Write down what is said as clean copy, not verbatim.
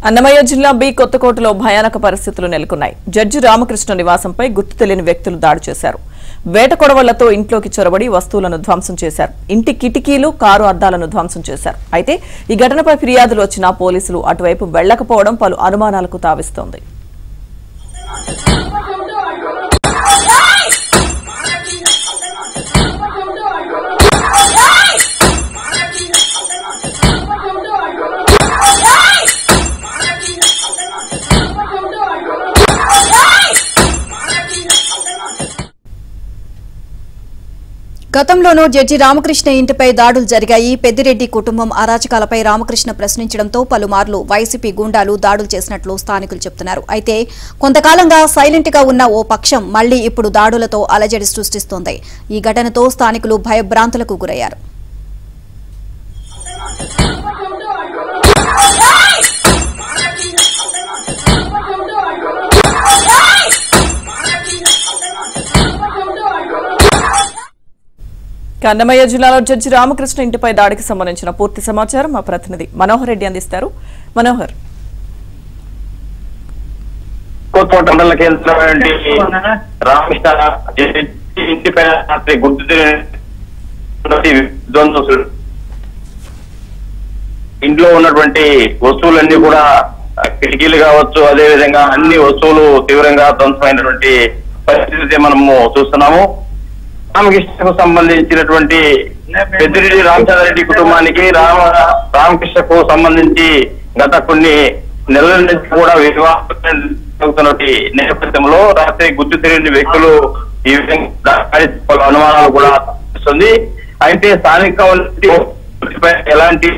అన్నమయ్య జిల్లా బి కొత్తకోటలో భయానక పరిస్థితులు నెలకొన్నాయి. జడ్జి రామకృష్ణ నివాసంపై గుర్తు తెలియని వ్యక్తులు దాడి చేశారు. వేట కొడవళ్లతో ఇంట్లోకి చొరబడి వస్తువులను ధ్వంసం చేశారు. ఇంటి కిటికీలు, కారు అద్దాలను ధ్వంసం చేశారు. అయితే ఈ ఘటనపై ఫిర్యాదులు వచ్చినా పోలీసులు అటువైపు వెళ్లకపోవడం పలు అనుమానాలకు తావిస్తోంది. గతంలోనూ జడ్జి రామకృష్ణ ఇంటిపై దాడులు జరిగాయి. పెద్దిరెడ్డి కుటుంబం అరాచకాలపై రామకృష్ణ ప్రశ్నించడంతో పలుమార్లు వైసీపీ గూండాలు దాడులు చేసినట్లు స్థానికులు చెబుతున్నారు. అయితే కొంతకాలంగా సైలెంట్ గా ఉన్న ఓ పక్షం మళ్లీ ఇప్పుడు దాడులతో అలజడి సృష్టిస్తోంది. ఈ ఘటనతో స్థానికులు భయభ్రాంతులకు గురయ్యారు. అన్నమయ్య జిల్లాలో జడ్జి రామకృష్ణ ఇంటిపై దాడికి సంబంధించిన పూర్తి సమాచారం మా ప్రతినిధి మనోహర్ రెడ్డి అందిస్తారు. మనోహర్, కొత్తకోట మండల కేంద్రమైనటువంటి రామకృష్ణ ఇంటిపై గుర్తు ఇంట్లో ఉన్నటువంటి వస్తువులన్నీ కూడా కిటికీలు కావచ్చు, అదే విధంగా అన్ని వస్తువులు తీవ్రంగా ధ్వంసమైనటువంటి పరిస్థితి మనము చూస్తున్నాము. రామకృష్ణకు సంబంధించినటువంటి పెద్దిరెడ్డి రామచంద్రారెడ్డి కుటుంబానికి రామకృష్ణకు సంబంధించి గత కొన్ని నెలల నుంచి కూడా వివాహం నేపథ్యంలో రాత్రి గుర్తు తెలియని వ్యక్తులు ఈ విధంగా అనుమానాలు కూడా వస్తుంది. అయితే స్థానిక ఎలాంటి